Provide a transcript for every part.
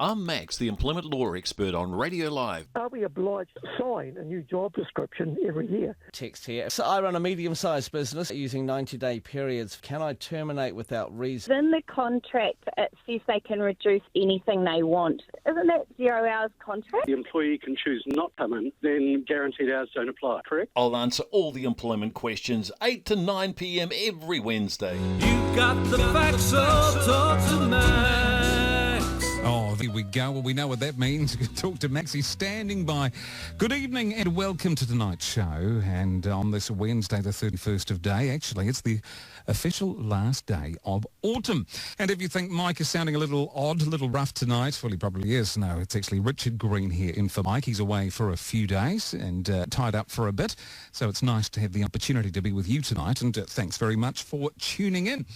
I'm Max, the employment law expert on Radio Live. Are we obliged to sign a new job description every year? Text here. So I run a medium-sized business using 90-day periods. Can I terminate without reason? In the contract, it says they can reduce anything they want. Isn't that 0 hours contract? The employee can choose not to come in, then guaranteed hours don't apply, correct? I'll answer all the employment questions 8 to 9 p.m. every Wednesday. You got the facts, so talk to Max. Oh, there we go. Well, we know what that means. Talk to Max. He's standing by. Good evening and welcome to tonight's show. And on this Wednesday, the 31st of Day, actually, it's the official last day of autumn. And if you think Mike is sounding a little odd, a little rough tonight, well, he probably is. No, it's actually Richard Green here in for Mike. He's away for a few days and tied up for a bit. So it's nice to have the opportunity to be with you tonight. And thanks very much for tuning in.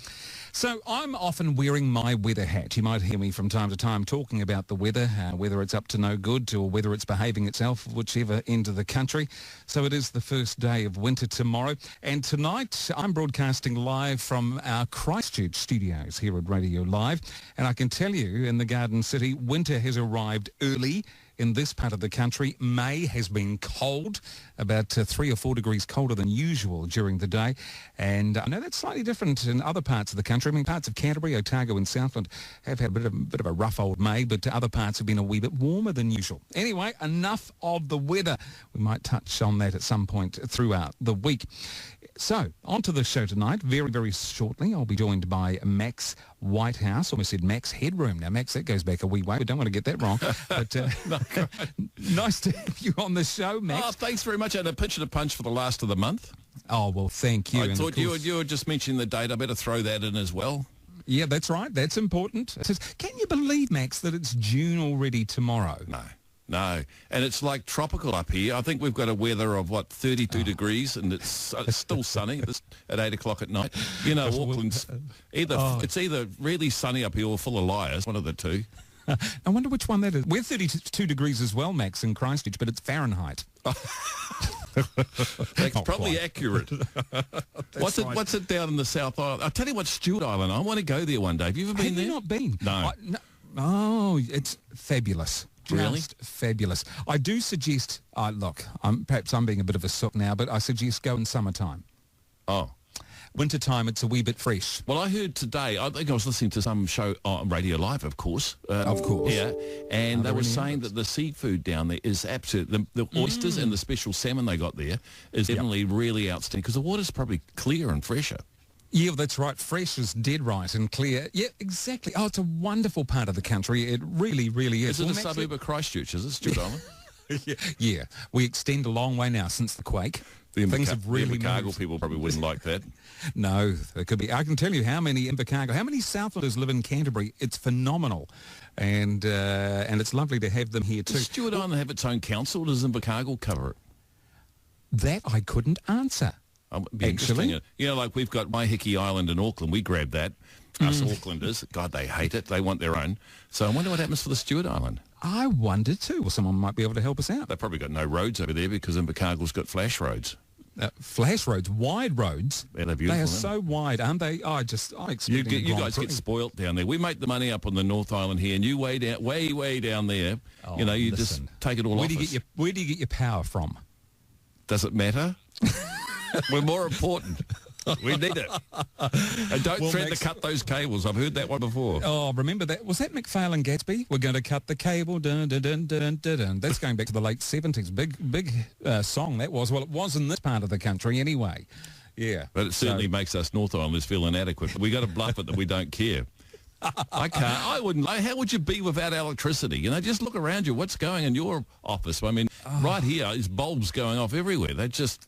So I'm often wearing my weather hat. You might hear me from time to time talking about the weather, whether it's up to no good or whether it's behaving itself, whichever end of the country. So it is the first day of winter tomorrow. And tonight I'm broadcasting live from our Christchurch studios here at Radio Live. And I can tell you in the Garden City, winter has arrived early. In this part of the country, May has been cold, about 3 or 4 degrees colder than usual during the day. And I know that's slightly different in other parts of the country. I mean, parts of Canterbury, Otago and Southland have had a bit of a rough old May, but other parts have been a wee bit warmer than usual. Anyway, enough of the weather. We might touch on that at some point throughout the week. So, on to the show tonight. Very, very shortly, I'll be joined by Max Whitehouse. Almost said Max Headroom. Now, Max, that goes back a wee way. We don't want to get that wrong. But nice to have you on the show, Max. Oh, thanks very much. And a pinch and a punch for the last of the month. Oh, well, thank you. I thought you were just mentioning the date. I better throw that in as well. Yeah, that's right. That's important. It says, can you believe, Max, that it's June already tomorrow? No. And it's like tropical up here. I think we've got a weather of, 32 degrees, and it's still sunny at 8 o'clock at night. You know, Auckland's it's either really sunny up here or full of liars, one of the two. I wonder which one that is. We're 32 degrees as well, Max, in Christchurch, but it's Fahrenheit. That's probably accurate. What's it down in the South Island? I'll tell you what, Stewart Island. I want to go there one day. Have you ever been there? Have you not been? No. Oh, it's fabulous. Really? Just fabulous. I do suggest, look, perhaps I'm being a bit of a sook now, but I suggest go in summertime. Oh. Wintertime, it's a wee bit fresh. Well, I heard today, I think I was listening to some show on Radio Live, of course. Of course. Yeah, and they were saying that the seafood down there is absolute. The oysters and the special salmon they got there is definitely really outstanding because the water's probably clear and fresher. Yeah, that's right. Fresh is dead right and clear. Yeah, exactly. Oh, it's a wonderful part of the country. It really, really is. Is it a suburb of Christchurch, is it, Stewart Island? Yeah. We extend a long way now since the quake. Things have really moved. People probably wouldn't like that. No, it could be. I can tell you how many Southlanders live in Canterbury. It's phenomenal. And it's lovely to have them here too. Does Stewart Island have its own council, or does Invercargill cover it? That I couldn't answer. Actually, you know, like we've got Waiheke Island in Auckland. We grabbed that. Us Aucklanders, God, they hate it. They want their own. So I wonder what happens for the Stewart Island. I wonder too. Well, someone might be able to help us out. They've probably got no roads over there because Invercargill's got flash roads. Flash roads, wide roads. Yeah, they're beautiful. They are so wide, aren't they? I expect you guys get spoilt down there. We make the money up on the North Island here, and you way down there. Oh, you know, you just take it all off us. Where do you get your power from? Does it matter? We're more important. We need it. And don't threaten to cut those cables. I've heard that one before. Oh, remember that? Was that McPhail Gatsby? We're going to cut the cable. Dun, dun, dun, dun, dun, dun. That's going back to the late 70s. Big song that was. Well, it was in this part of the country anyway. Yeah. But it certainly makes us North Islanders feel inadequate. We got to bluff it that we don't care. I can't. I wouldn't. How would you be without electricity? You know, just look around you. What's going in your office? I mean, right here is bulbs going off everywhere. They just...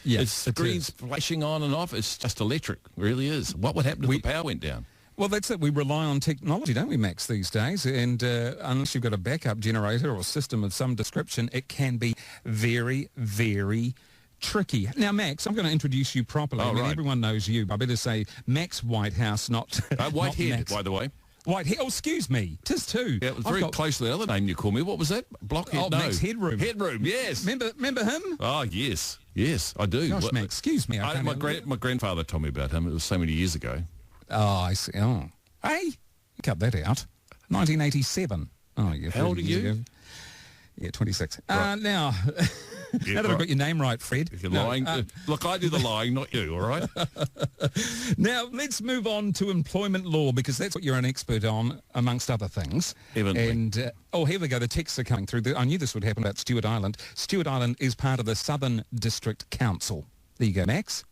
Yeah, it's screens flashing on and off. It's just electric. It really is. What would happen if the power went down? Well, that's it. We rely on technology, don't we, Max, these days? And unless you've got a backup generator or system of some description, it can be very, very tricky. Now, Max, I'm going to introduce you properly. Oh, right. Everyone knows you. I better say Max Whitehouse, not Whitehead, Max. by the way. Whitehead. Oh, excuse me. 'Tis too. Yeah, it was very close to the other name you called me. What was that? Blockhead? Oh, no. Max Headroom. Headroom, yes. Remember him? Oh, yes. Yes, I do. Gosh, Max, excuse me. My grandfather told me about him. It was so many years ago. Oh, I see. Oh. Hey, cut that out. 1987. Oh, yeah. How old 30 are years you? ago. Yeah, 26. Right. Now, now that I've got your name right, Fred. You're lying. Look, I do the lying, not you, all right? Now, let's move on to employment law, because that's what you're an expert on, amongst other things. Evidently. And, here we go. The texts are coming through. I knew this would happen about Stewart Island. Stewart Island is part of the Southern District Council. There you go, Max.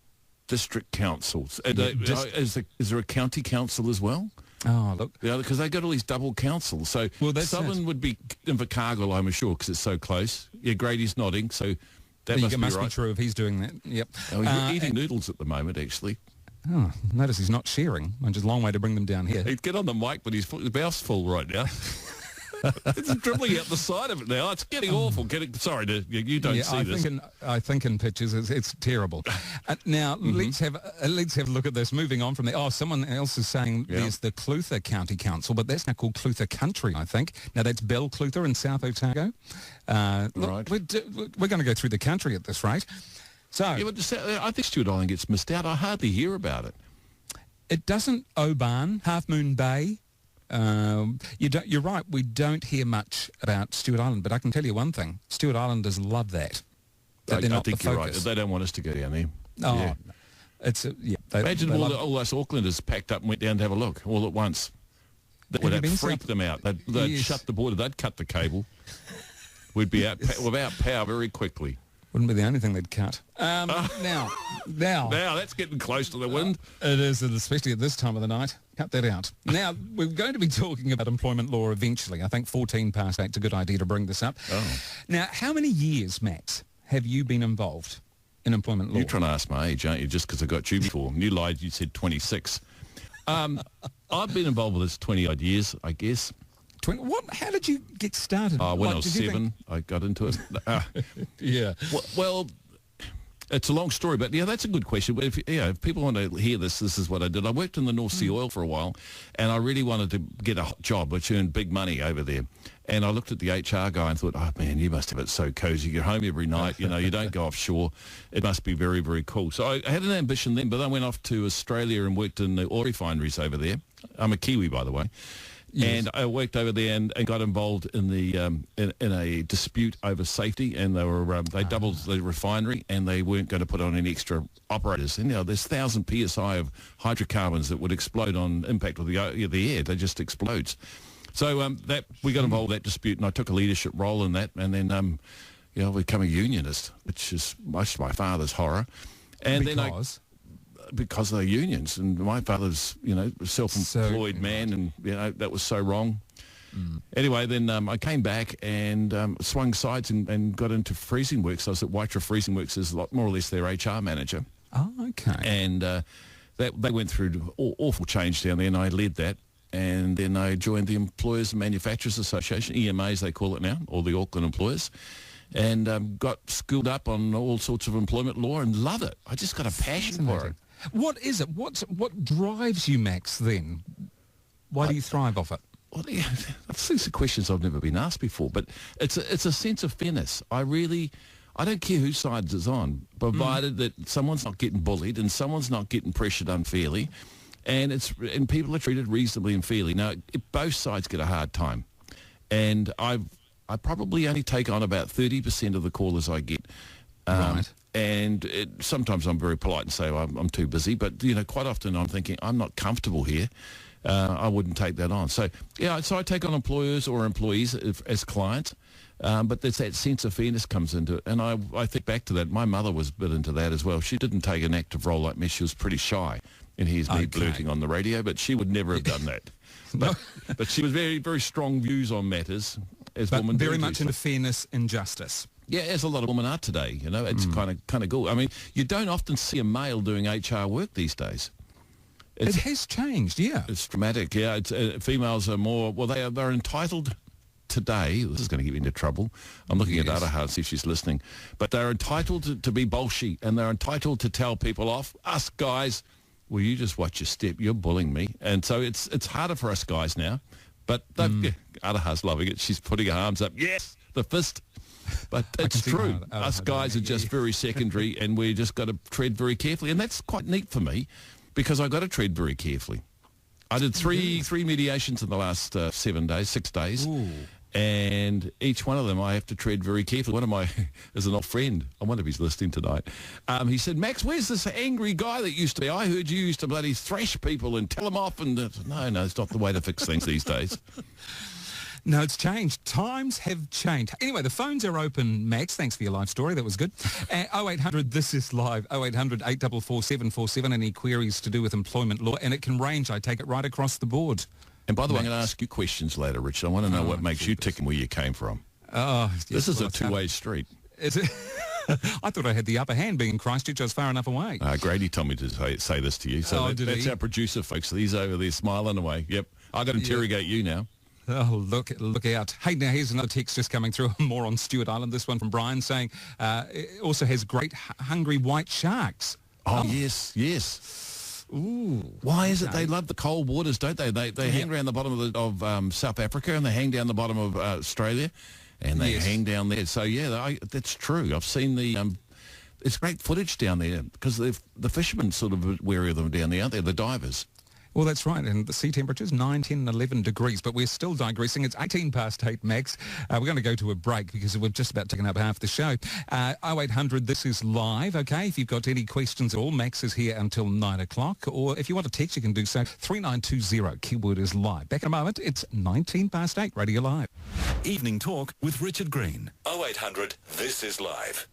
District councils. Yeah, Is there a county council as well? Oh, look. Yeah, because they got all these double councils. So Well, that's Southern it. would be Invercargill, I'm sure, because it's so close. Yeah, Grady's nodding, so that It must be be right. true if he's doing that. Yep. Oh, he's eating noodles at the moment, actually. Oh, notice he's not sharing. Which is a long way to bring them down here. He'd get on the mic, but his mouth's full right now. It's dribbling out the side of it now. It's getting awful. Sorry, you don't see this. I think in pictures it's terrible. Now let's have a look at this. Moving on from there. Oh, someone else is saying there's the Clutha County Council, but that's now called Clutha Country, I think. Now that's Bell Clutha in South Otago. Look, Right. we're going to go through the country at this rate. So Yeah, but I think Stewart Island gets missed out. I hardly hear about it. it doesn't. Oban, Half Moon Bay. You're right. We don't hear much about Stewart Island, but I can tell you one thing: Stewart Islanders love that. I They're not think the you're right. focus. They don't want us to go down there. Oh, Yeah. it's Imagine they all, love- all us Aucklanders packed up and went down to have a look all at once. That Have would you been freak South- them out. They'd Yes. shut the border. They'd cut the cable. We'd be without power very quickly. Wouldn't be the only thing they'd cut. Now, Now that's getting close to the wind. it is, and especially at this time of the night. Cut that out. Now, we're going to be talking about employment law eventually. I think 14 past 8's a good idea to bring this up. Oh. Now, how many years, Max, have you been involved in employment law? You're trying to ask my age, aren't you? Just because I got you before. You lied. You said 26. I've been involved with this 20-odd years, I guess. How did you get started? When Like, I was did you 7, I got into it. Yeah. Well, it's a long story, but yeah, that's a good question. But if people want to hear this is what I did. I worked in the North Sea Oil for a while, and I really wanted to get a job which earned big money over there. And I looked at the HR guy and thought, oh man, you must have it so cozy. You're home every night, you don't go offshore. It must be very, very cool. So I had an ambition then, but I went off to Australia and worked in the oil refineries over there. I'm a Kiwi, by the way. Yes. And I worked over there and got involved in the in a dispute over safety, and they doubled the refinery, and they weren't going to put on any extra operators. And there's 1,000 psi of hydrocarbons that would explode on impact with the air. They just explodes. So that we got involved in that dispute, and I took a leadership role in that, and then I became a unionist, which is most of my father's horror. And because of the unions, and my father's, a self-employed man, and that was so wrong. Anyway, then I came back and swung sides and got into Freezing Works. I was at Waitara Freezing Works as more or less their HR manager, Oh, okay. and they went through awful change down there, and I led that. And then I joined the Employers and Manufacturers Association, EMAs they call it now, or the Auckland Employers, and got schooled up on all sorts of employment law and love it. I just got a passion for it. What is it? What drives you, Max, then? Why do you thrive off it? Well, yeah, these are questions I've never been asked before, but it's a sense of fairness. I don't care whose side it's on, provided that someone's not getting bullied and someone's not getting pressured unfairly, and people are treated reasonably and fairly. Now, both sides get a hard time, and I probably only take on about 30% of the callers I get. Right. And sometimes I'm very polite and say, well, I'm too busy, but quite often I'm thinking I'm not comfortable here. I wouldn't take that on. So I take on employers or employees as clients, but there's that sense of fairness comes into it. And I think back to that. My mother was a bit into that as well. She didn't take an active role like me. She was pretty shy, and here's me blurting on the radio, but she would never have done that. But she was very, very strong views on matters, as But women very do. much into fairness and justice. Yeah, as a lot of women are today. It's kind of cool. I mean, you don't often see a male doing HR work these days. It has changed, yeah. It's dramatic. Yeah, females are more. Well, they're entitled today. This is going to get me into trouble. I'm looking at Araha to see if she's listening. But they're entitled to be bolshy, and they're entitled to tell people off. Us guys, well, you just watch your step. You're bullying me, and so it's harder for us guys now. But Araha's loving it. She's putting her arms up. Yes, the fist. But it's see true. how Us guys are just very secondary, and we just got to tread very carefully. And that's quite neat for me, because I got to tread very carefully. I did three mediations in the last 6 days. Ooh. And each one of them I have to tread very carefully. One of my is an old friend. I wonder if he's listening tonight. He said, Max, where's this angry guy that used to be? I heard you used to bloody thrash people and tell them off. And no, it's not the way to fix things these days. No, it's changed. Times have changed. Anyway, the phones are open, Max. Thanks for your live story. That was good. 0800 This Is Live. 0800 844 747. Any queries to do with employment law. And it can range, I take it, right across the board. And by the way, I'm going to ask you questions later, Richard. I want to know what makes you tick and where you came from. Oh, yes, this is a two-way street. Is it? I thought I had the upper hand being in Christchurch. I was far enough away. Grady told me to say this to you. So that's our producer, folks. He's over there smiling away. Yep. I've got to interrogate you now. Oh, look out. Hey, now here's another text just coming through, more on Stewart Island. This one from Brian saying it also has great hungry white sharks. Oh, yes. Ooh, why is it they love the cold waters, don't they? They hang around the bottom of South Africa and they hang down the bottom of Australia and they hang down there. So, that's true. I've seen it's great footage down there because the fishermen sort of wary of them down there, aren't they? The divers. Well, that's right, and the sea temperature's 9, 10, 11 degrees, but we're still digressing. It's 18 past 8, Max. We're going to go to a break because we've just about taken up half the show. 0800 This Is Live, okay? If you've got any questions at all, Max is here until 9 o'clock, or if you want to text, you can do so. 3920, keyword is live. Back in a moment, it's 19 past 8, Radio Live. Evening Talk with Richard Green. 0800 This Is Live.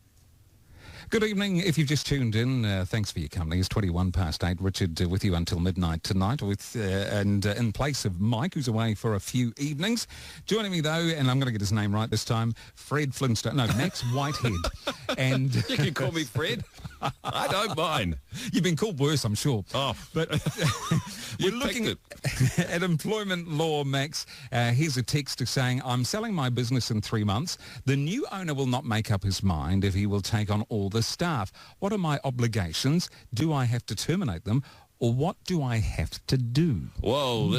Good evening. If you've just tuned in, thanks for your company. It's 21 past 8. Richard with you until midnight tonight and in place of Mike, who's away for a few evenings. Joining me, though, and I'm going to get his name right this time, Fred Flintstone. No, Max Whitehead. And you can call me Fred. I don't mind. You've been called worse, I'm sure. Oh. But we're looking at employment law, Max. Here's a text saying, I'm selling my business in 3 months. The new owner will not make up his mind if he will take on all the staff. What are my obligations? Do I have to terminate them? Or what do I have to do? Whoa,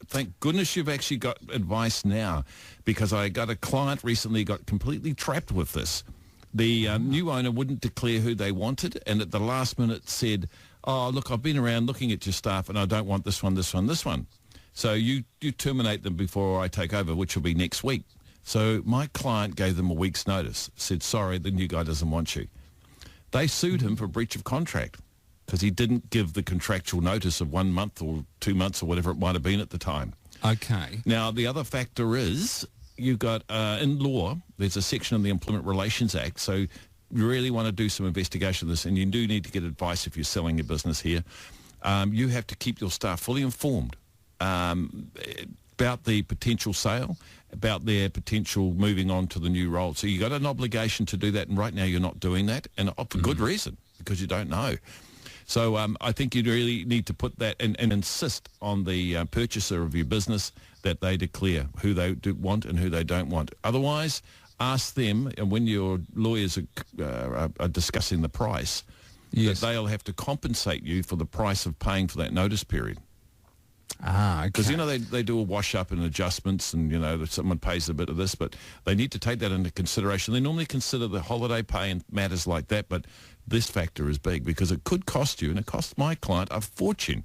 thank goodness you've actually got advice now, because I got a client recently got completely trapped with this. The new owner wouldn't declare who they wanted, and at the last minute said, oh, look, I've been around looking at your staff and I don't want this one, this one, this one. So you terminate them before I take over, which will be next week. So my client gave them a week's notice, said, sorry, the new guy doesn't want you. They sued him for breach of contract because he didn't give the contractual notice of 1 month or 2 months or whatever it might have been at the time. Okay. Now, the other factor is you've got, in law, there's a section of the Employment Relations Act, so you really want to do some investigation of this, and you do need to get advice if you're selling your business here. You have to keep your staff fully informed about the potential sale, about their potential moving on to the new role. So you've got an obligation to do that, and right now you're not doing that, and for good reason, because you don't know. So I think you really need to put that and insist on the purchaser of your business that they declare who they want and who they don't want. Otherwise, ask them, and when your lawyers are discussing the price, that they'll have to compensate you for the price of paying for that notice period. Ah, okay. Because, they do a wash-up and adjustments and, that someone pays a bit of this, but they need to take that into consideration. They normally consider the holiday pay and matters like that, but this factor is big because it could cost you, and it cost my client a fortune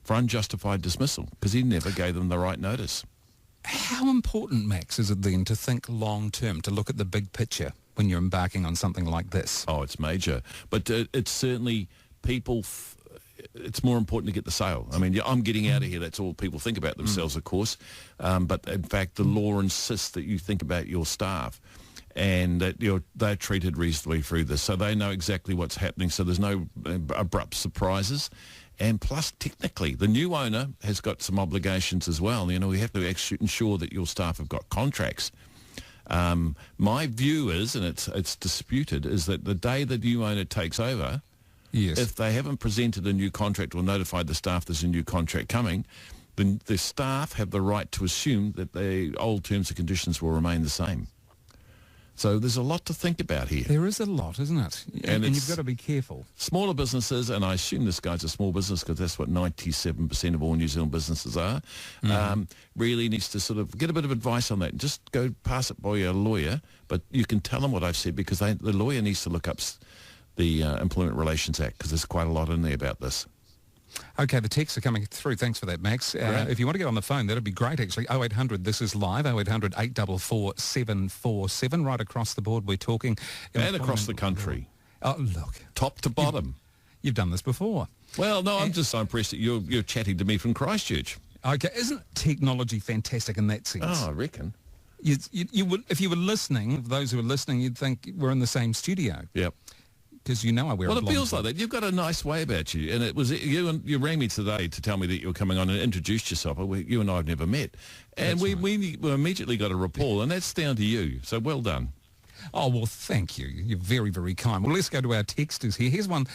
for unjustified dismissal because he never gave them the right notice. How important, Max, is it then to think long-term, to look at the big picture when you're embarking on something like this? Oh, it's major. But it's certainly people... it's more important to get the sale. I mean, I'm getting out of here. That's all people think about themselves, of course. But in fact, the law insists that you think about your staff and that they're treated reasonably through this. So they know exactly what's happening. So there's no abrupt surprises. And plus, technically, the new owner has got some obligations as well. We have to actually ensure that your staff have got contracts. My view is, and it's disputed, is that the day the new owner takes over, if they haven't presented a new contract or notified the staff there's a new contract coming, then the staff have the right to assume that the old terms and conditions will remain the same. So there's a lot to think about here. There is a lot, isn't it? And you've got to be careful. Smaller businesses, and I assume this guy's a small business because that's what 97% of all New Zealand businesses are, really needs to sort of get a bit of advice on that. Just go pass it by your lawyer, but you can tell them what I've said because the lawyer needs to look up the Employment Relations Act because there's quite a lot in there about this. Okay, the texts are coming through. Thanks for that, Max. If you want to get on the phone, that'd be great, actually. 0800, this is live, 0800 844 747. Right across the board, we're talking. And across the country. Oh, look. Top to bottom. You've done this before. Well, no, I'm just so impressed that you're chatting to me from Christchurch. Okay, isn't technology fantastic in that sense? Oh, I reckon. You would, if you were listening, those who are listening, you'd think we're in the same studio. Yep. Because I wear Well, a it feels like that. You've got a nice way about you. And it was you rang me today to tell me that you were coming on and introduced yourself. You and I have never met. And we immediately got a rapport, and that's down to you. So well done. Oh, well, thank you. You're very, very kind. Well, let's go to our texters here. Here's one.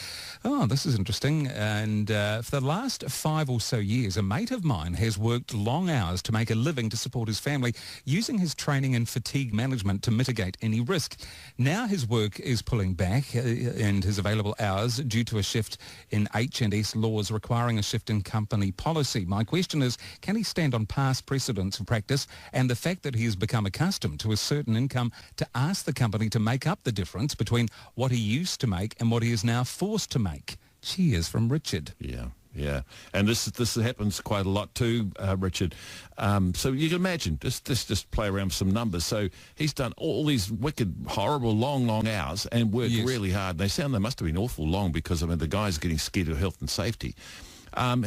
Oh, this is interesting. And for the last 5 or so years, a mate of mine has worked long hours to make a living to support his family, using his training in fatigue management to mitigate any risk. Now his work is pulling back and his available hours due to a shift in H&S laws requiring a shift in company policy. My question is, can he stand on past precedents of practice and the fact that he has become accustomed to a certain income to ask the company to make up the difference between what he used to make and what he is now forced to make? Cheers from Richard. Yeah. And this happens quite a lot too, Richard. So you can imagine, just play around with some numbers. So he's done all these wicked, horrible, long hours and worked really hard. They must have been awful long because, the guy's getting scared of health and safety.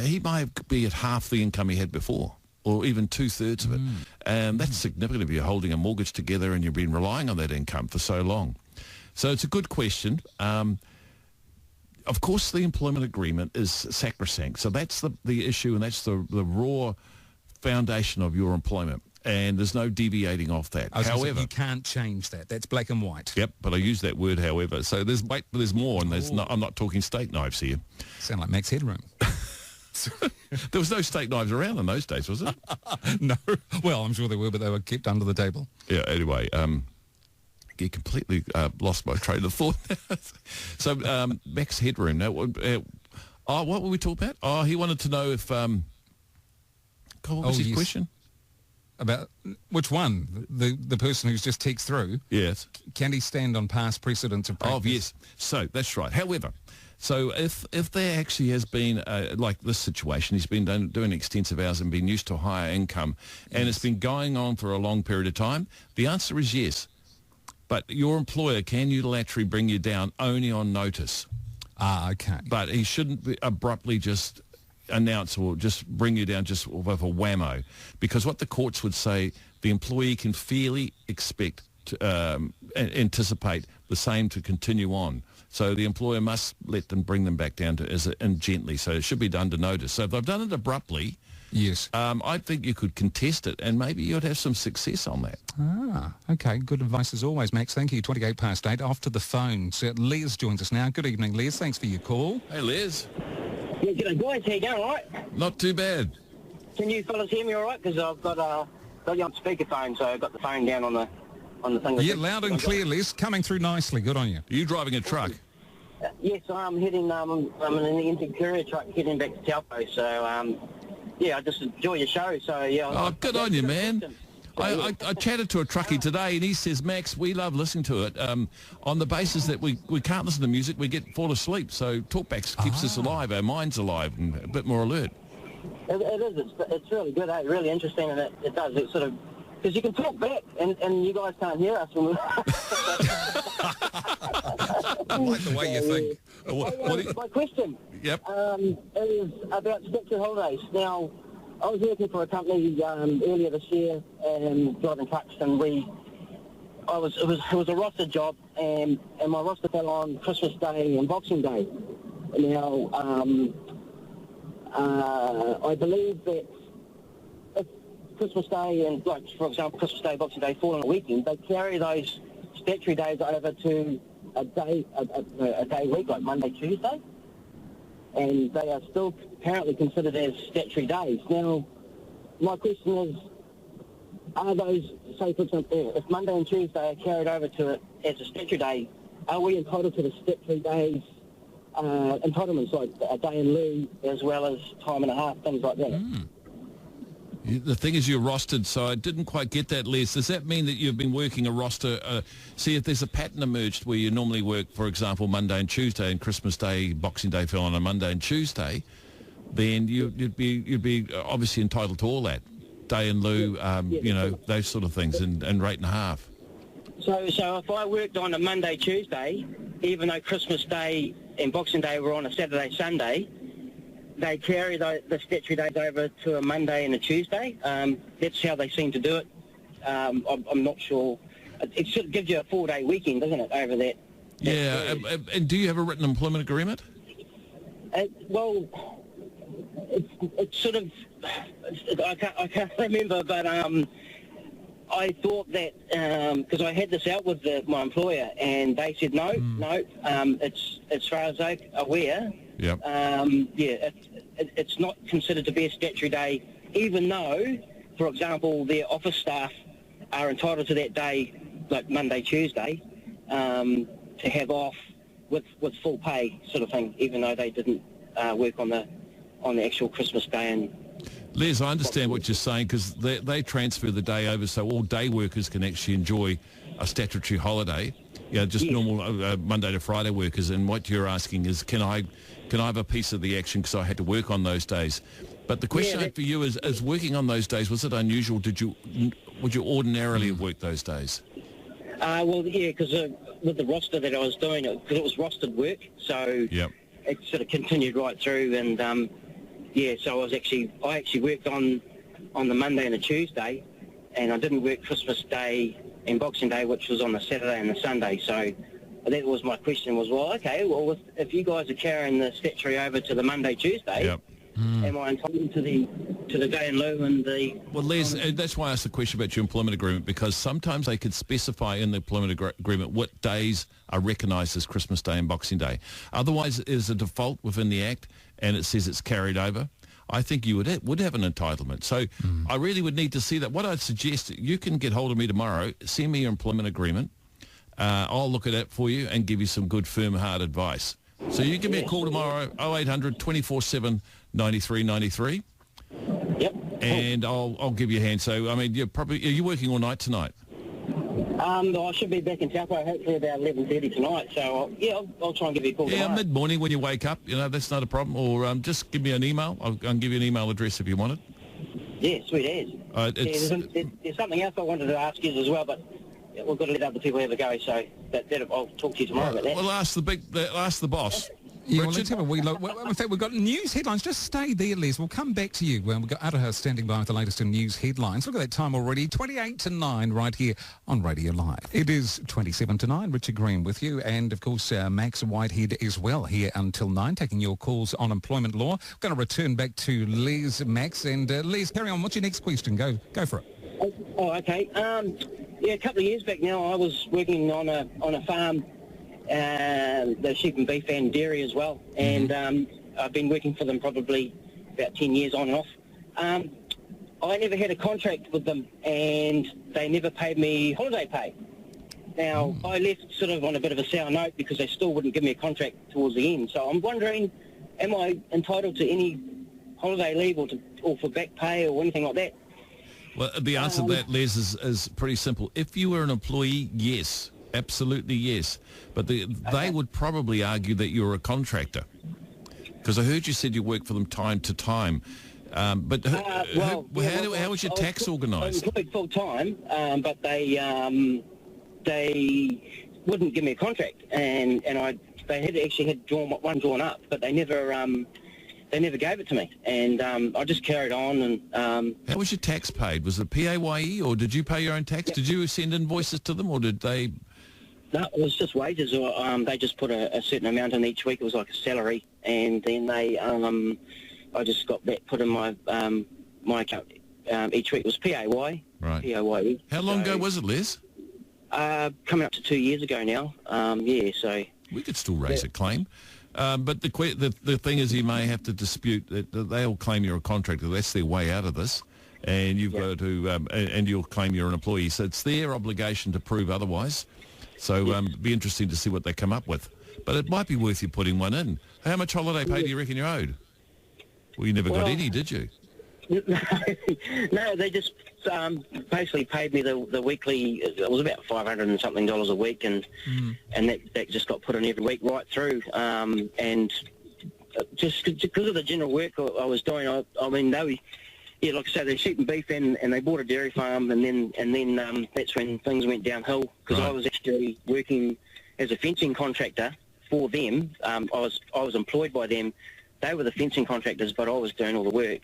He might be at half the income he had before, or even 2/3 of it. And that's significant if you're holding a mortgage together and you've been relying on that income for so long. So it's a good question. Of course, the employment agreement is sacrosanct. So that's the issue, and that's the raw foundation of your employment. And there's no deviating off that. However, you can't change that. That's black and white. Yep, but I use that word, however. So there's more, and I'm not talking steak knives here. Sound like Max Headroom. There was no steak knives around in those days, was it? No. Well, I'm sure there were, but they were kept under the table. Yeah, anyway, you completely lost my train of thought. So, Max Headroom. Now, what were we talking about? Oh, he wanted to know if... what was his question? About which one? The person who's just texted through? Yes. Can he stand on past precedents of practice? Oh, yes. So, that's right. However... So if there actually has been, like this situation, he's been doing extensive hours and been used to a higher income, and it's been going on for a long period of time, the answer is yes. But your employer can unilaterally bring you down only on notice. Ah, okay. But he shouldn't abruptly just announce or just bring you down just with a whammo. Because what the courts would say, the employee can fairly expect, anticipate the same to continue on. So the employer must let them bring them back down and gently. So it should be done to notice. So if they've done it abruptly, yes, I think you could contest it, and maybe you'd have some success on that. Ah, okay. Good advice as always, Max. Thank you. 8:28. Off to the phone. So Les joins us now. Good evening, Les. Thanks for your call. Hey, Les. Yeah, g'day, guys. How you going, all right? Not too bad. Can you fellas hear me all right? Because I've got you on speakerphone, so I've got the phone down on the thing. Yeah, loud and clear, Les. Coming through nicely. Good on you. Are you driving a truck? Yes, I'm heading. I'm in the empty courier truck heading back to Taupo. So, yeah, I just enjoy your show. So, yeah. Oh, good on you, man. I chatted to a truckie today, and he says, Max, we love listening to it on the basis that we can't listen to music, we fall asleep. So talkbacks keeps us alive, our minds alive, and a bit more alert. It is. It's really good. Really interesting, and it does. It sort of... Because you can talk back, and you guys can't hear us. I like the way you think. My question is about statutory holidays. Now, I was working for a company earlier this year, driving trucks, and it was a roster job, and my roster fell on Christmas Day and Boxing Day. Now, I believe that if Christmas Day and, like, for example, Christmas Day, Boxing Day fall on a weekend, they carry those statutory days over to a day week, like Monday, Tuesday, and they are still apparently considered as statutory days. Now, my question is, are those, say for example, if Monday and Tuesday are carried over to it as a statutory day, are we entitled to the statutory days entitlements, like a day in lieu as well as time and a half, things like that? The thing is, you're rostered, so I didn't quite get that, Les. Does that mean that you've been working a roster? See, if there's a pattern emerged where you normally work, for example, Monday and Tuesday, and Christmas Day, Boxing Day fell on a Monday and Tuesday, then you'd be obviously entitled to all that. Day in lieu, those sort of things, and rate and a half. So if I worked on a Monday, Tuesday, even though Christmas Day and Boxing Day were on a Saturday, Sunday, they carry the statutory days over to a Monday and a Tuesday. That's how they seem to do it. I'm not sure. It sort of gives you a 4-day weekend, doesn't it, over that? Yeah, and do you have a written employment agreement? Well, it's sort of, I can't remember, but I thought that, because I had this out with my employer, and they said, no, it's as far as they're aware, yep. It's not considered to be a statutory day, even though, for example, their office staff are entitled to that day, like Monday, Tuesday, to have off with full pay sort of thing, even though they didn't work on the actual Christmas Day. And Les, I understand what you're saying, because they transfer the day over so all day workers can actually enjoy a statutory holiday, normal Monday to Friday workers. And what you're asking is, can I have a piece of the action because I had to work on those days? But the question I have for you is working on those days, was it unusual? Would you ordinarily have worked those days? Because with the roster that I was doing, because it was rostered work, so it sort of continued right through, and so I actually worked on the Monday and the Tuesday, and I didn't work Christmas Day and Boxing Day, which was on the Saturday and the Sunday. So that was my question was, if you guys are carrying the statutory over to the Monday, Tuesday, am I entitled to the day in lieu and the... Well, Les, that's why I asked the question about your employment agreement, because sometimes they could specify in the employment agreement what days are recognised as Christmas Day and Boxing Day. Otherwise, there's a default within the Act, and it says it's carried over. I think you would have an entitlement. So I really would need to see that. What I'd suggest, you can get hold of me tomorrow, send me your employment agreement. I'll look at it for you and give you some good, firm, hard advice. So you give me a call tomorrow, 0800 247 93 93. Yep. And I'll give you a hand. So, I mean, are you working all night tonight? I should be back in Taupo hopefully about 11:30 tonight. So, I'll try and give you a call tomorrow. Mid-morning when you wake up, that's not a problem. Or just give me an email. I'll give you an email address if you want it. Yeah, sweet as. There's something else I wanted to ask you as well, but we've got to let other people have a go. So I'll talk to you tomorrow about that. Well, ask the boss. Yeah, well, let's have a wee look. Well, in fact, we've got news headlines. Just stay there, Les. We'll come back to you. We've got Araha standing by with the latest in news headlines. Look at that time already, 28 to 9 right here on Radio Live. It is 27 to 9. Richard Green with you. And, of course, Max Whitehead as well here until 9, taking your calls on employment law. We're going to return back to Les, Max. And, Les, carry on. What's your next question? Go for it. Oh, okay. A couple of years back now, I was working on a farm, the sheep and beef and dairy as well, and I've been working for them probably about 10 years on and off. I never had a contract with them, and they never paid me holiday pay. Now, I left sort of on a bit of a sour note because they still wouldn't give me a contract towards the end. So I'm wondering, am I entitled to any holiday leave or for back pay or anything like that? Well, the answer to that, Les, is pretty simple. If you were an employee, yes, absolutely yes. But they would probably argue that you're a contractor, because I heard you said you work for them time to time. But how was your tax organised? I was employed full time, but they wouldn't give me a contract, and they had actually had one drawn up, but they never gave it to me, and I just carried on. And how was your tax paid? Was it PAYE, or did you pay your own tax? Did you send invoices to them, or did they? No, it was just wages, or they just put a certain amount in each week. It was like a salary, and then they, I just got that put in my account. Each week was PAY. Right. PAYE. How long ago was it, Les? Coming up to 2 years ago now. So we could still raise a claim. But the thing is, you may have to dispute that they'll claim you're a contractor. That's their way out of this, and you've got to, and you'll claim you're an employee. So it's their obligation to prove otherwise. So it'd be interesting to see what they come up with. But it might be worth you putting one in. How much holiday pay do you reckon you're owed? Well, you never got any, did you? No, they just basically paid me the weekly. It was about $500 and something a week, and that just got put in every week right through. And just because of the general work I was doing. I mean, like I said, they're sheep and beef, and they bought a dairy farm, and then that's when things went downhill. Because I was actually working as a fencing contractor for them. I was employed by them. They were the fencing contractors, but I was doing all the work.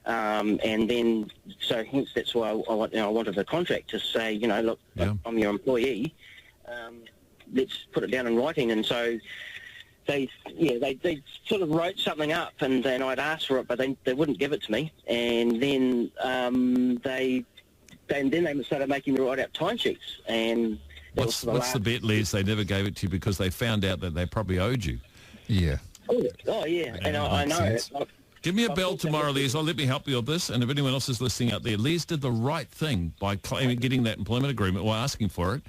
And then, so hence that's why I wanted a contract to say, look, I'm your employee. Let's put it down in writing. And so they sort of wrote something up, and then I'd asked for it, but they wouldn't give it to me. And then they started making me write out timesheets. And what's the bet, Les? They never gave it to you because they found out that they probably owed you. Yeah. Oh yeah. And I know it. Give me a bell tomorrow, Les. Let me help you with this. And if anyone else is listening out there, Les did the right thing by getting that employment agreement or asking for it.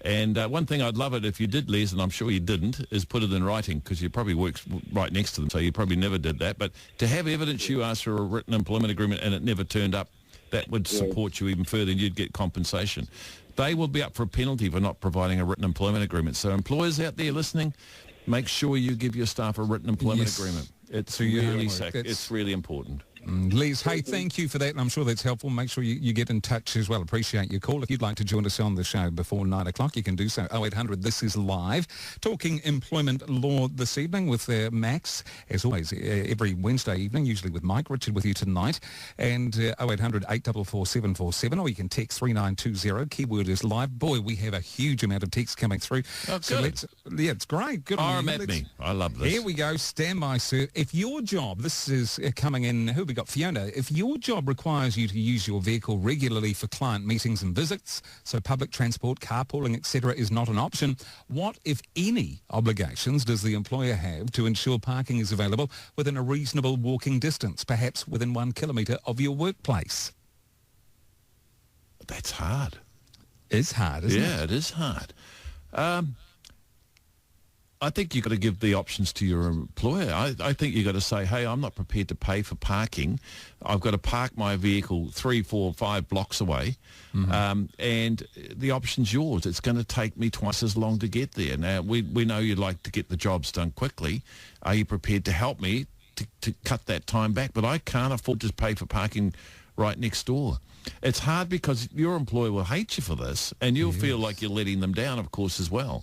And one thing I'd love it if you did, Les, and I'm sure you didn't, is put it in writing, because you probably work right next to them, so you probably never did that. But to have evidence you asked for a written employment agreement and it never turned up, that would support you even further, and you'd get compensation. They will be up for a penalty for not providing a written employment agreement. So employers out there listening, make sure you give your staff a written employment agreement. It's really important. Les, hey, thank you for that, and I'm sure that's helpful. Make sure you get in touch as well. Appreciate your call. If you'd like to join us on the show before 9 o'clock, you can do so. 0800 This Is Live. Talking employment law this evening with Max, as always, every Wednesday evening, usually with Mike. Richard with you tonight. And 0800 844 747, or you can text 3920. Keyword is live. Boy, we have a huge amount of texts coming through. Oh, so it's great. Good on you. At me. I love this. Here we go. Stand by, sir. If your job, this is coming in, who we got? Fiona. If your job requires you to use your vehicle regularly for client meetings and visits, so public transport, carpooling, etc. is not an option, what, if any, obligations does the employer have to ensure parking is available within a reasonable walking distance, perhaps within 1 kilometre of your workplace? That's hard. It's hard, isn't it? Yeah, it is hard. I think you've got to give the options to your employer. I think you've got to say, hey, I'm not prepared to pay for parking. I've got to park my vehicle 3, 4, 5 blocks away, and the option's yours. It's going to take me twice as long to get there. Now, we know you'd like to get the jobs done quickly. Are you prepared to help me to cut that time back? But I can't afford to pay for parking right next door. It's hard because your employer will hate you for this, and you'll feel like you're letting them down, of course, as well.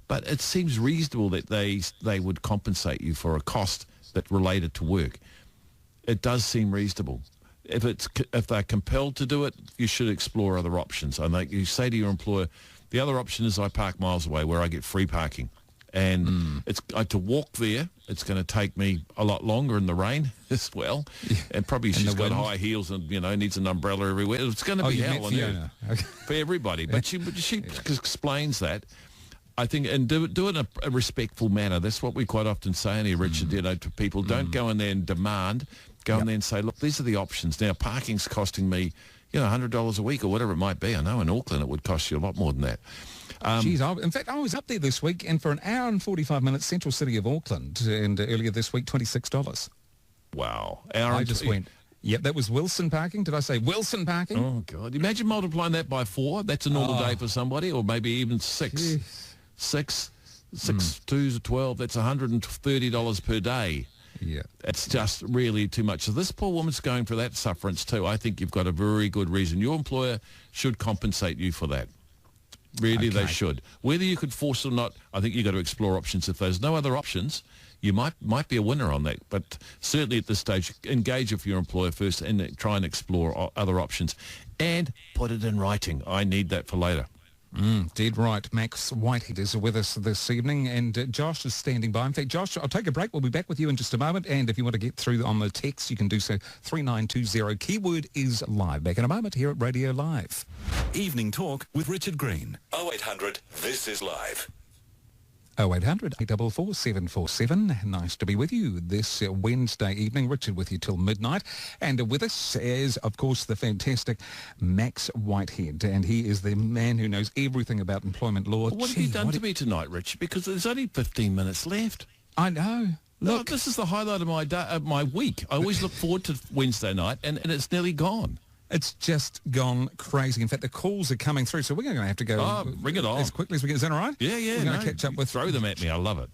But it seems reasonable that they would compensate you for a cost that related to work. It does seem reasonable. If they're compelled to do it, you should explore other options. I think you say to your employer, the other option is I park miles away where I get free parking. And it's to walk there, it's going to take me a lot longer in the rain as well. Yeah. And probably she's got high heels and, needs an umbrella everywhere. It's going to be hell on earth for everybody. But she explains that. I think, and do it in a respectful manner. That's what we quite often say in here, Richard, to people. Don't go in there and demand. Go in there and say, look, these are the options. Now, parking's costing me, $100 a week or whatever it might be. I know in Auckland it would cost you a lot more than that. In fact, I was up there this week, and for an hour and 45 minutes, central city of Auckland, and earlier this week, $26. Wow. I just went... Yep, that was Wilson parking. Did I say Wilson parking? Oh, God. Imagine multiplying that by 4. That's a normal day for somebody, or maybe even 6. Jeez. 6 twos are 12. That's $130 per day. Yeah. It's just really too much. So this poor woman's going for that sufferance too. I think you've got a very good reason. Your employer should compensate you for that. Really, they should. Whether you could force it or not, I think you've got to explore options. If there's no other options, you might be a winner on that. But certainly at this stage, engage with your employer first and try and explore other options. And put it in writing. I need that for later. Dead right. Max Whitehead is with us this evening, and Josh is standing by. In fact, Josh, I'll take a break. We'll be back with you in just a moment, and if you want to get through on the text, you can do so 3920. Keyword is live. Back in a moment here at Radio Live. Evening Talk with Richard Green. 0800 This Is Live. 0800 844 747. Nice to be with you this Wednesday evening. Richard with you till midnight. And with us is, of course, the fantastic Max Whitehead. And he is the man who knows everything about employment law. Well, what have you done to me tonight, Richard? Because there's only 15 minutes left. I know. Look, this is the highlight of my week. I always look forward to Wednesday night, and it's nearly gone. It's just gone crazy. In fact, the calls are coming through, so we're going to have to go bring it on. as quickly as we can. Is that all right? Yeah. We're going to catch up with... Throw them at me. I love it.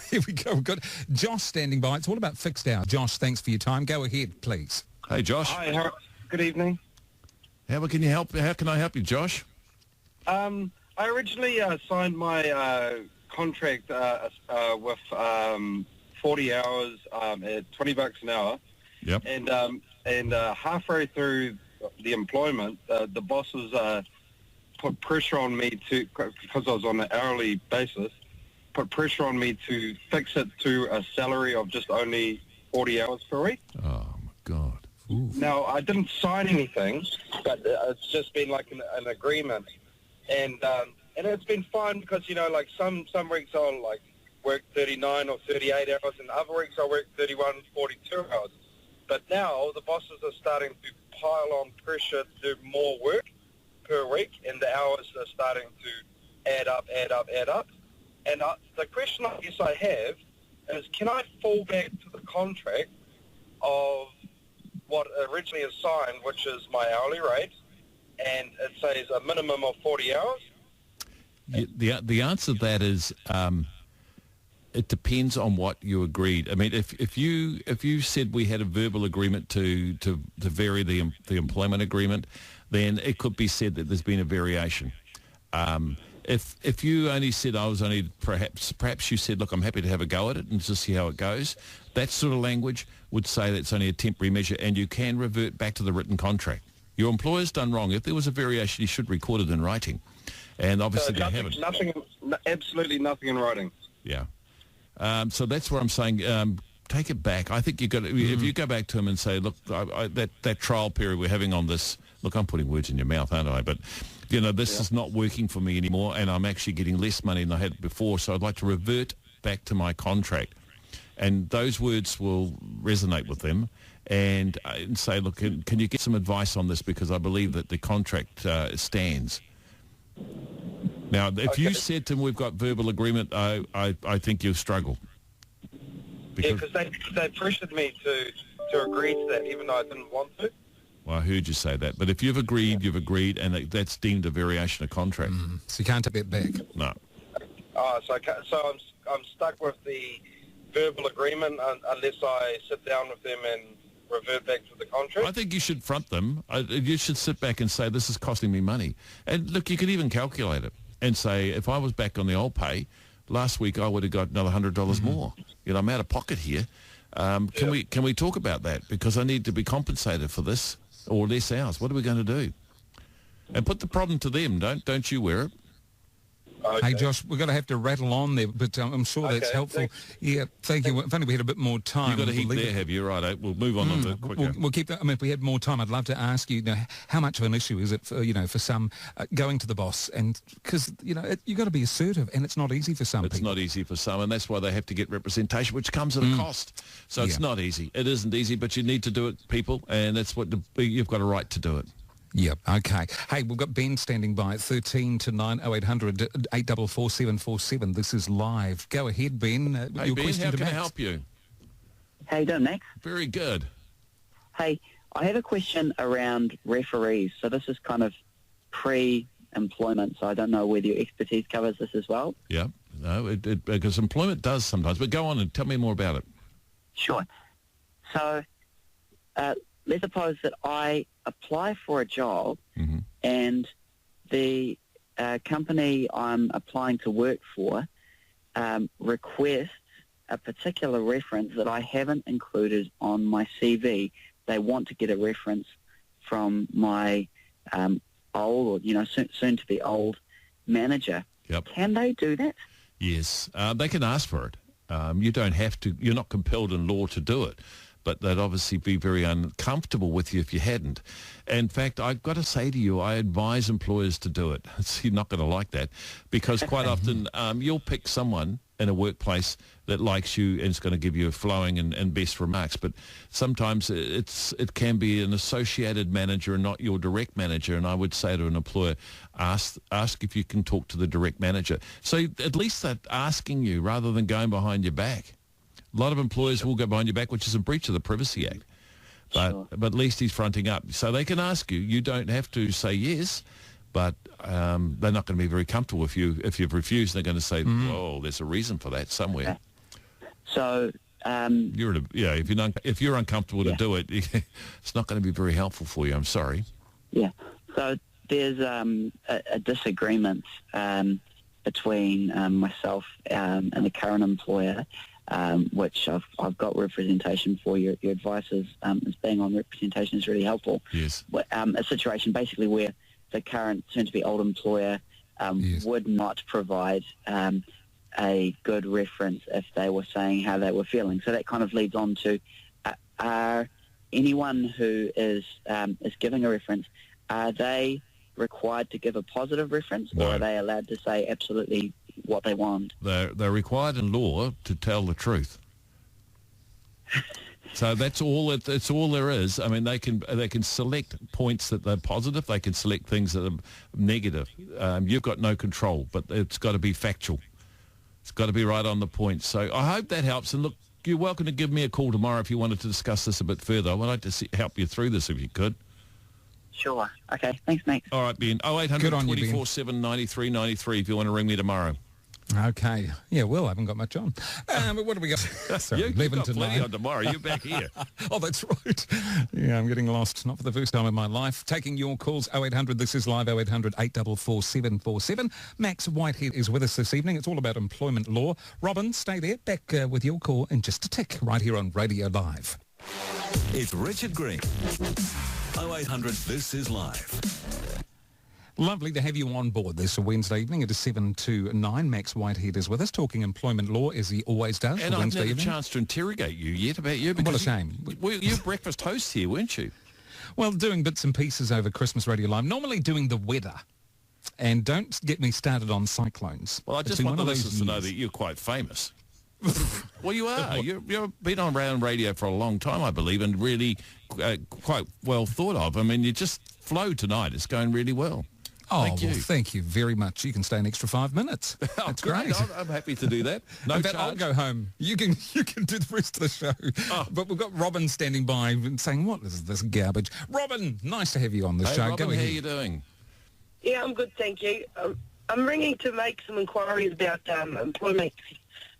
Here we go. We've got Josh standing by. It's all about fixed hours. Josh, thanks for your time. Go ahead, please. Hey, Josh. Hi, good evening. How can you help? How can I help you, Josh? I originally signed my contract with 40 hours at $20 an hour. Yep. And halfway through the employment, the bosses put pressure on me because I was on an hourly basis, put pressure on me to fix it to a salary of just only 40 hours per week. Oh, my God. Ooh. Now, I didn't sign anything, but it's just been like an agreement. And it's been fun because, like some weeks I'll like work 39 or 38 hours, and other weeks I'll work 31, 42 hours. But now the bosses are starting to pile on pressure to do more work per week, and the hours are starting to add up. And the question I guess I have is, can I fall back to the contract of what originally is signed, which is my hourly rate, and it says a minimum of 40 hours? The answer to that is it depends on what you agreed. I mean, if you said we had a verbal agreement to vary the employment agreement, then it could be said that there's been a variation. If you only said I was only perhaps you said, look, I'm happy to have a go at it and just see how it goes, that sort of language would say that's only a temporary measure, and you can revert back to the written contract. Your employer's done wrong. If there was a variation, you should record it in writing, and obviously they haven't. Absolutely nothing in writing. Yeah. So that's where I'm saying take it back. I think you've got to, if you go back to him and say, look, that trial period we're having on this, look, I'm putting words in your mouth, aren't I? But, this is not working for me anymore, and I'm actually getting less money than I had before, so I'd like to revert back to my contract. And those words will resonate with them and say, look, can you get some advice on this, because I believe that the contract stands. Now, if you said to them, we've got verbal agreement, I think you'll struggle. Because they pressured me to agree to that, even though I didn't want to. Well, I heard you say that. But if you've agreed, and that's deemed a variation of contract. So you can't take that back? No. So I'm stuck with the verbal agreement unless I sit down with them and revert back to the contract? I think you should front them. You should sit back and say, this is costing me money. And look, you could even calculate it and say, if I was back on the old pay, last week I would have got another $100 more. I'm out of pocket here. Can we talk about that? Because I need to be compensated for this or less hours. What are we going to do? And put the problem to them. Don't you wear it. Okay. Hey, Josh, we're going to have to rattle on there, but I'm sure that's helpful. Thanks. Yeah, thank you. If only we had a bit more time. You've got a heap there, have you? Right, we'll move on a bit quicker. We'll keep that. I mean, if we had more time, I'd love to ask you, how much of an issue is it for, for some going to the boss? And because, you've got to be assertive, and it's not easy for some people. It's not easy for some, and that's why they have to get representation, which comes at a cost. So it's not easy. It isn't easy, but you need to do it, people, and that's what you've got a right to do it. Yep, okay. Hey, we've got Ben standing by at 13 to 9 0800 844 747. This is live. Go ahead, Ben. Hey, your Ben, question how to can I Max. help you? How you doing, Max? Very good. Hey, I have a question around referees. So this is kind of pre-employment, so I don't know whether your expertise covers this as well. Yeah, no, because employment does sometimes. But go on and tell me more about it. Sure. So let's suppose that I apply for a job and the company I'm applying to work for requests a particular reference that I haven't included on my CV. They want to get a reference from my old, or soon to be old manager. Yep. Can they do that? Yes, they can ask for it. You don't have to. You're not compelled in law to do it. But they'd obviously be very uncomfortable with you if you hadn't. In fact, I've got to say to you, I advise employers to do it. You're not going to like that, because quite often you'll pick someone in a workplace that likes you and is going to give you a flowing and best remarks. But sometimes it can be an associated manager and not your direct manager. And I would say to an employer, ask if you can talk to the direct manager. So at least they're asking you rather than going behind your back. A lot of employers will go behind your back, which is a breach of the Privacy Act. But at least he's fronting up. So they can ask you. You don't have to say yes, but they're not going to be very comfortable if you've refused. They're going to say, "Oh, there's a reason for that somewhere." So if you're uncomfortable to do it, it's not going to be very helpful for you. I'm sorry. Yeah. So there's a disagreement between myself and the current employer, which I've got representation for. Your advice is being on representation is really helpful. Yes. A situation basically where the current soon-to-be old employer would not provide a good reference if they were saying how they were feeling. So that kind of leads on to anyone who is giving a reference, are they required to give a positive reference, or are they allowed to say absolutely what they want? They're required in law to tell the truth. So that's all. That's all there is. I mean, they can select points that they're positive. They can select things that are negative. You've got no control, but it's got to be factual. It's got to be right on the point. So I hope that helps. And look, you're welcome to give me a call tomorrow if you wanted to discuss this a bit further. I would like to help you through this if you could. Sure. Okay. Thanks, Max. All right, Ben. 0800 24/7 93 93 if you want to ring me tomorrow. Okay. Yeah, well, I haven't got much on. But what do we got? Sorry, You've 11 got to plenty 9. on tomorrow. You're back here. Oh, that's right. Yeah, I'm getting lost. Not for the first time in my life. Taking your calls, 0800, this is live, 0800 844 747. Max Whitehead is with us this evening. It's all about employment law. Robin, stay there. Back with your call in just a tick, right here on Radio Live. It's Richard Green. 0800, this is live. Lovely to have you on board this Wednesday evening. It is 7 to 9. Max Whitehead is with us, talking employment law, as he always does. And I've Wednesday had a evening. chance to interrogate you yet about you. What a shame. You're breakfast host here, weren't you? Well, doing bits and pieces over Christmas Radio Live. Normally doing the weather. And don't get me started on cyclones. Well, I just want the listeners to know that you're quite famous. Well, you are. You've been on around radio for a long time, I believe, and really quite well thought of. I mean, you just flow tonight. It's going really well. Oh, thank you. Well, thank you very much. You can stay an extra 5 minutes. That's great. I'm happy to do that. No charge. I'll go home. You can do the rest of the show. Oh. But we've got Robin standing by and saying, what is this garbage? Robin, nice to have you on the show. Robin, go ahead. How are you doing? Yeah, I'm good, thank you. I'm ringing to make some inquiries about employment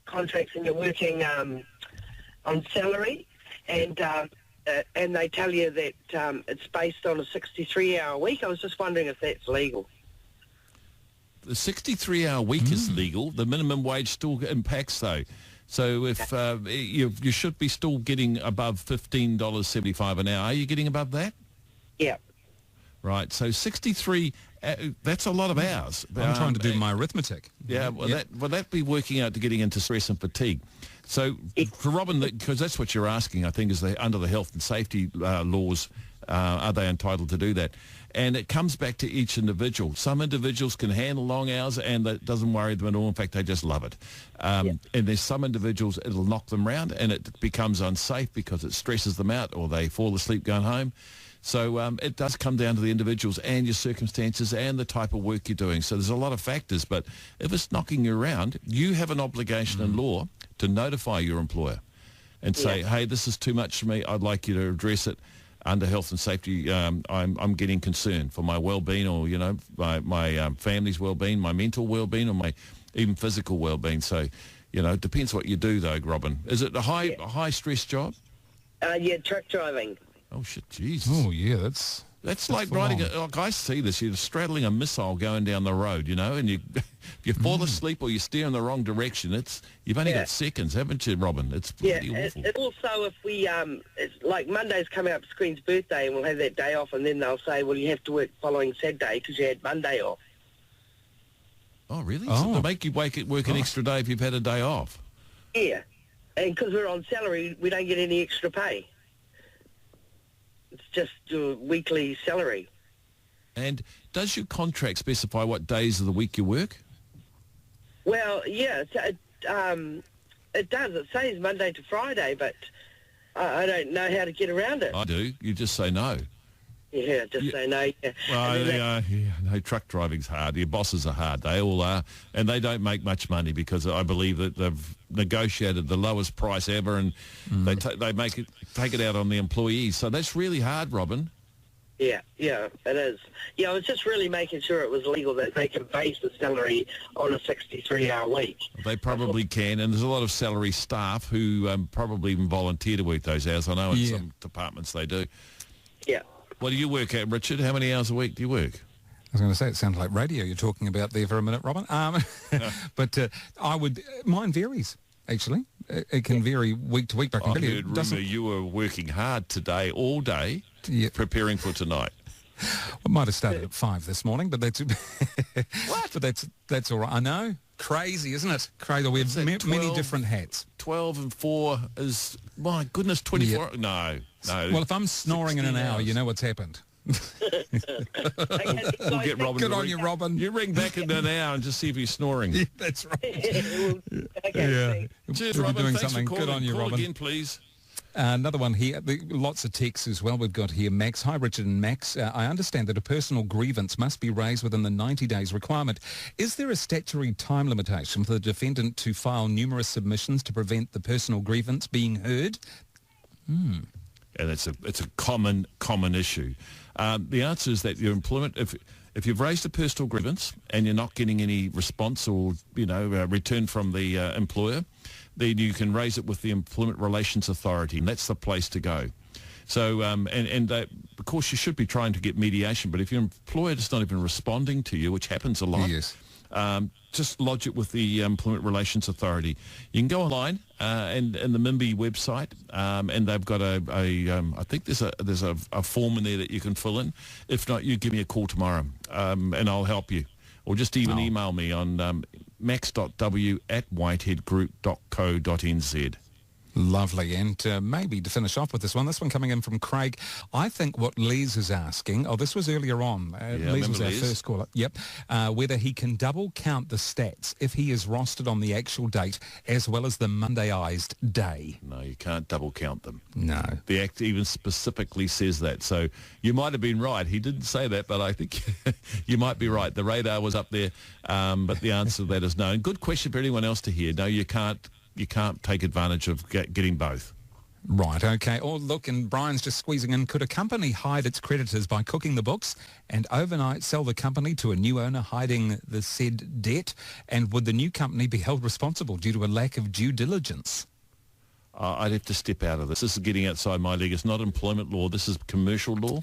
contracts, and you're working on salary, and they tell you that it's based on a 63-hour week. I was just wondering if that's legal. The 63-hour week is legal. The minimum wage still impacts, though. So if you should be still getting above $15.75 an hour. Are you getting above that? Yeah. Right. So 63. That's a lot of hours. I'm trying to do my arithmetic. Yeah, well, that'd be working out to getting into stress and fatigue. So for Robin, because that's what you're asking, I think, is under the health and safety laws, are they entitled to do that? And it comes back to each individual. Some individuals can handle long hours and that doesn't worry them at all. In fact, they just love it. And there's some individuals, it'll knock them round and it becomes unsafe because it stresses them out or they fall asleep going home. So it does come down to the individuals and your circumstances and the type of work you're doing. So there's a lot of factors, but if it's knocking you around, you have an obligation in law to notify your employer and say, hey, this is too much for me. I'd like you to address it under health and safety. I'm getting concerned for my well-being or, my family's well-being, my mental well-being or my even physical well-being. So, it depends what you do, though, Robin. Is it a high-stress job? Yeah, truck driving. Oh, shit, Jesus. Oh, yeah, that's like riding, like I see this, you're straddling a missile going down the road, and you fall asleep or you steer in the wrong direction, you've only got seconds, haven't you, Robin? It's bloody awful. And also if we, it's like Monday's coming up for Screen's birthday and we'll have that day off and then they'll say, well, you have to work following Saturday because you had Monday off. Oh, really? So they make you work an extra day if you've had a day off? Yeah, and because we're on salary, we don't get any extra pay. It's just your weekly salary. And does your contract specify what days of the week you work? Well, yeah, it does. It says Monday to Friday, but I don't know how to get around it. I do. You just say no. Yeah, just say no. Yeah. Well, no, truck driving's hard. Your bosses are hard. They all are. And they don't make much money because I believe that they've negotiated the lowest price ever and they take it out on the employees. So that's really hard, Robin. Yeah, it is. Yeah, I was just really making sure it was legal that they can base the salary on a 63-hour week. They probably can, and there's a lot of salary staff who probably even volunteer to work those hours. I know in some departments they do. Yeah. What do you work at, Richard? How many hours a week do you work? I was going to say, it sounds like radio you're talking about there for a minute, Robin. But mine varies, actually. It can vary week to week. I heard rumour you were working hard today, all day, preparing for tonight. I might have started at 5 this morning, but that's what? But that's all right. I know, crazy, isn't it? Crazy. We have many different hats. 12 and 4 is, my goodness, 24. Yep. No. Well, if I'm snoring in an hour, you know what's happened. We'll get Robin. Good on you, Robin. You ring back in an hour and just see if he's snoring. Yeah, that's right. Okay. Cheers, we'll Robin. be doing Thanks something. For Good on you, Call Robin. again, please. Another one here. Lots of texts as well. We've got here Max. Hi, Richard and Max. I understand that a personal grievance must be raised within the 90 days requirement. Is there a statutory time limitation for the defendant to file numerous submissions to prevent the personal grievance being heard? And it's a common issue. The answer is that your employment, if you've raised a personal grievance and you're not getting any response or return from the employer, then you can raise it with the Employment Relations Authority, and that's the place to go. So, of course, you should be trying to get mediation, but if your employer is not even responding to you, which happens a lot, just lodge it with the Employment Relations Authority. You can go online and the MIMBY website, and they've got I think there's a form in there that you can fill in. If not, you give me a call tomorrow, and I'll help you. Or just even email me on max.w@whiteheadgroup.co.nz. Lovely. And maybe to finish off with this one coming in from Craig, I think what Les is asking, this was earlier on, Les was our first caller, whether he can double count the stats if he is rostered on the actual date as well as the Mondayized day. No, you can't double count them. No. The Act even specifically says that. So you might have been right. He didn't say that, but I think you might be right. The radar was up there, but the answer to that is no. And good question for anyone else to hear. No, you can't take advantage of getting both. Right, okay. Oh, look, and Brian's just squeezing in. Could a company hide its creditors by cooking the books and overnight sell the company to a new owner hiding the said debt? And would the new company be held responsible due to a lack of due diligence? I'd have to step out of this. This is getting outside my league. It's not employment law. This is commercial law.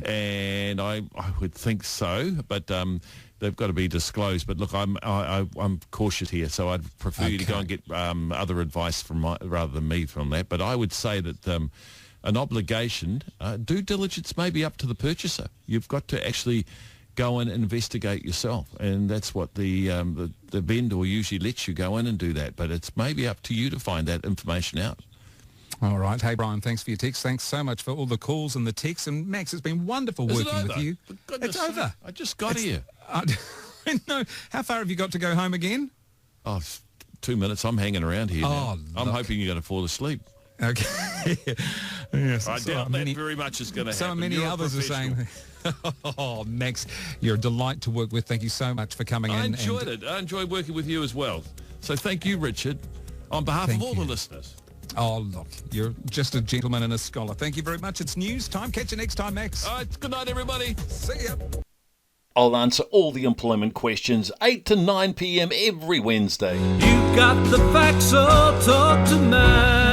And I would think so, but they've got to be disclosed. But look, I'm cautious here, so I'd prefer you to go and get other advice rather than me from that. But I would say that an obligation, due diligence may be up to the purchaser. You've got to actually go and investigate yourself, and that's what the vendor usually lets you go in and do that. But it's maybe up to you to find that information out. All right. Hey, Brian, thanks for your text. Thanks so much for all the calls and the texts. And Max, it's been wonderful working with you. It's over. I just got here. No. How far have you got to go home again? 2 minutes. I'm hanging around here now. I'm hoping you're going to fall asleep. Okay. Yes, I doubt that very much is going to happen. So many others are saying... Oh, Max, you're a delight to work with. Thank you so much for coming in. I enjoyed it. I enjoyed working with you as well. So thank you, Richard, on behalf of all the listeners. Oh, look, you're just a gentleman and a scholar. Thank you very much. It's news time. Catch you next time, Max. All right, good night, everybody. See ya. I'll answer all the employment questions 8 to 9 p.m. every Wednesday. You got the facts, so talk to Max.